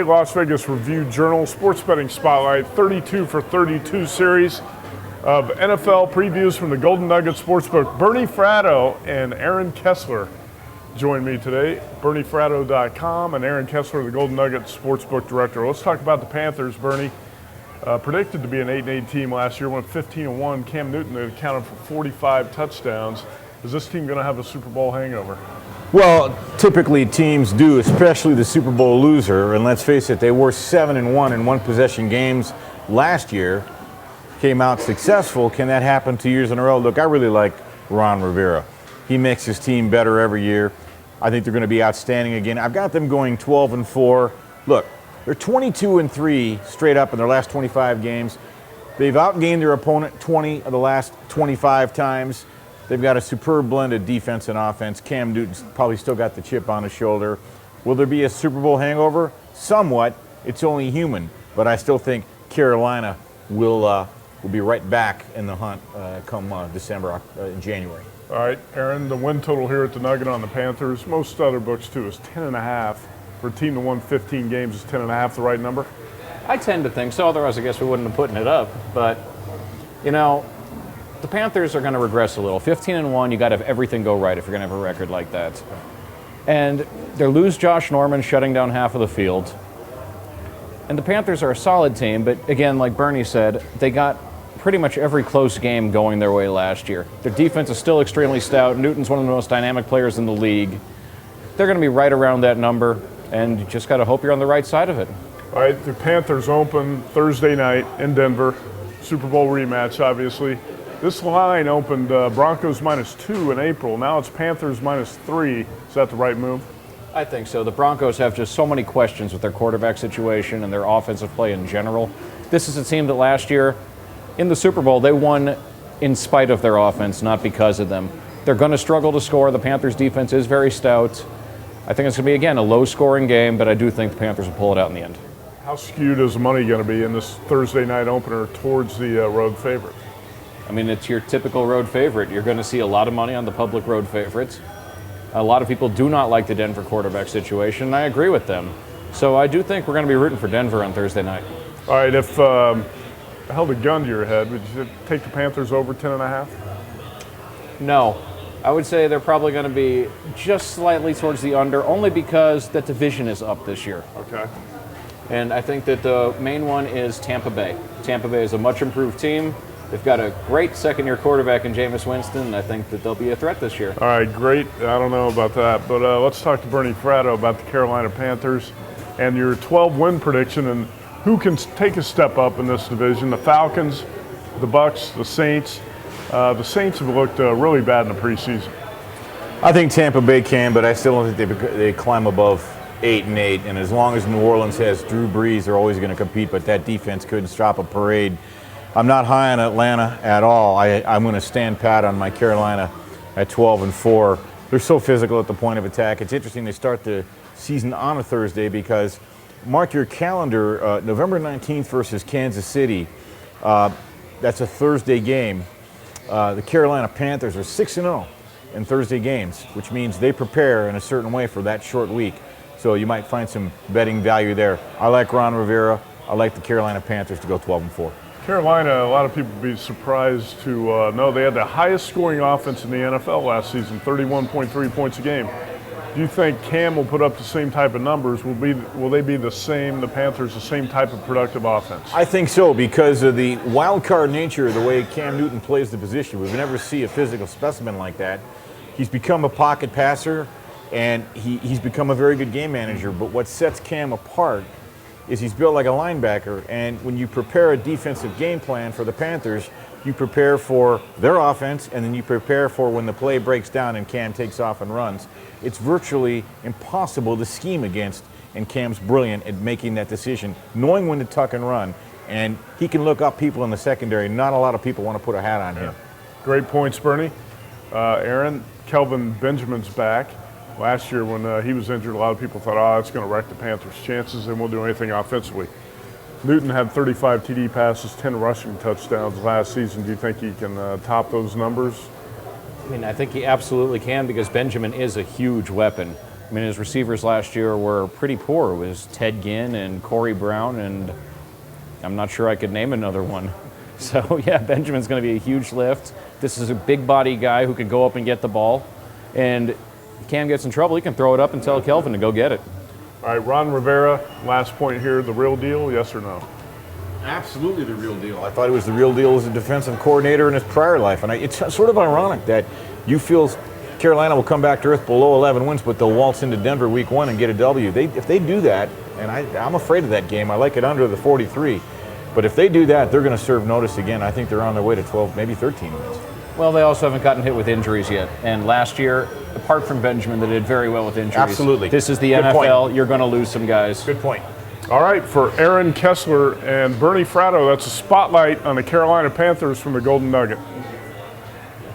Las Vegas Review-Journal Sports Betting Spotlight 32 for 32 series of NFL previews from the Golden Nugget Sportsbook. Bernie Fratto and Aaron Kessler join me today. BernieFratto.com and Aaron Kessler, the Golden Nugget Sportsbook Director. Let's talk about the Panthers, Bernie. Predicted to be an 8-8 team last year, went 15-1. Cam Newton accounted for 45 touchdowns. Is this team going to have a Super Bowl hangover? Well, typically teams do, especially the Super Bowl loser. And let's face it, they were 7-1 in one-possession games last year. Came out successful. Can that happen 2 years in a row? Look, I really like Ron Rivera. He makes his team better every year. I think they're going to be outstanding again. I've got them going 12-4. Look, they're 22-3 straight up in their last 25 games. They've outgained their opponent 20 of the last 25 times. They've got a superb blend of defense and offense. Cam Newton's probably still got the chip on his shoulder. Will there be a Super Bowl hangover? Somewhat. It's only human. But I still think Carolina will be right back in the hunt come December, January. All right, Aaron, the win total here at the Nugget on the Panthers, most other books too, is 10.5. For a team to win 15 games, is 10.5 the right number? I tend to think so, otherwise I guess we wouldn't have put it up. But, you know, the Panthers are going to regress a little. 15-1, you got to have everything go right if you're going to have a record like that. And they lose Josh Norman, shutting down half of the field. And the Panthers are a solid team, but again, like Bernie said, they got pretty much every close game going their way last year. Their defense is still extremely stout. Newton's one of the most dynamic players in the league. They're going to be right around that number, and you just got to hope you're on the right side of it. All right, the Panthers open Thursday night in Denver. Super Bowl rematch, obviously. This line opened Broncos -2 in April. Now it's Panthers -3. Is that the right move? I think so. The Broncos have just so many questions with their quarterback situation and their offensive play in general. This is a team that last year in the Super Bowl, they won in spite of their offense, not because of them. They're going to struggle to score. The Panthers' defense is very stout. I think it's going to be, again, a low-scoring game, but I do think the Panthers will pull it out in the end. How skewed is the money going to be in this Thursday night opener towards the road favorite? I mean, it's your typical road favorite. You're going to see a lot of money on the public road favorites. A lot of people do not like the Denver quarterback situation, and I agree with them. So I do think we're going to be rooting for Denver on Thursday night. All right, if I held a gun to your head, would you take the Panthers over 10.5? No. I would say they're probably going to be just slightly towards the under, only because that division is up this year. Okay. And I think that the main one is Tampa Bay. Tampa Bay is a much improved team. They've got a great second-year quarterback in Jameis Winston, and I think that they'll be a threat this year. All right, great. I don't know about that, but let's talk to Bernie Fratto about the Carolina Panthers and your 12-win prediction and who can take a step up in this division. The Falcons, the Bucs, the Saints. The Saints have looked really bad in the preseason. I think Tampa Bay can, but I still don't think they climb above 8-8. And as long as New Orleans has Drew Brees, they're always going to compete, but that defense couldn't stop a parade. I'm not high on Atlanta at all. I'm going to stand pat on my Carolina at 12-4. They're so physical at the point of attack. It's interesting they start the season on a Thursday because mark your calendar, November 19th versus Kansas City. That's a Thursday game. The Carolina Panthers are 6-0 in Thursday games, which means they prepare in a certain way for that short week. So you might find some betting value there. I like Ron Rivera. I like the Carolina Panthers to go 12-4. Carolina, a lot of people would be surprised to know they had the highest scoring offense in the NFL last season, 31.3 points a game. Do you think Cam will put up the same type of numbers? Will they be the same, the Panthers, the same type of productive offense? I think so because of the wild card nature of the way Cam Newton plays the position. We've never seen a physical specimen like that. He's become a pocket passer, and he's become a very good game manager. But what sets Cam apart is he's built like a linebacker, and when you prepare a defensive game plan for the Panthers, you prepare for their offense, and then you prepare for when the play breaks down and Cam takes off and runs. It's virtually impossible to scheme against, and Cam's brilliant at making that decision, knowing when to tuck and run, and he can look up people in the secondary. Not a lot of people want to put a hat on him. Great points, Bernie. Aaron, Kelvin Benjamin's back. Last year when he was injured, a lot of people thought, oh, that's going to wreck the Panthers' chances and won't do anything offensively. Newton had 35 TD passes, 10 rushing touchdowns last season. Do you think he can top those numbers? I mean, I think he absolutely can because Benjamin is a huge weapon. I mean, his receivers last year were pretty poor. It was Ted Ginn and Corey Brown, and I'm not sure I could name another one. So, yeah, Benjamin's going to be a huge lift. This is a big body guy who can go up and get the ball. And if Cam gets in trouble, he can throw it up and tell Kelvin to go get it. All right, Ron Rivera, last point here, the real deal, yes or no? Absolutely the real deal. I thought he was the real deal as a defensive coordinator in his prior life. And it's sort of ironic that you feel Carolina will come back to earth below 11 wins, but they'll waltz into Denver week 1 and get a W. If they do that, and I'm afraid of that game. I like it under the 43. But if they do that, they're going to serve notice again. I think they're on their way to 12, maybe 13 wins. Well, they also haven't gotten hit with injuries yet. And last year, apart from Benjamin, they did very well with injuries. Absolutely. This is the Good NFL. point. You're going to lose some guys. Good point. All right, for Aaron Kessler and Bernie Fratto, that's a spotlight on the Carolina Panthers from the Golden Nugget.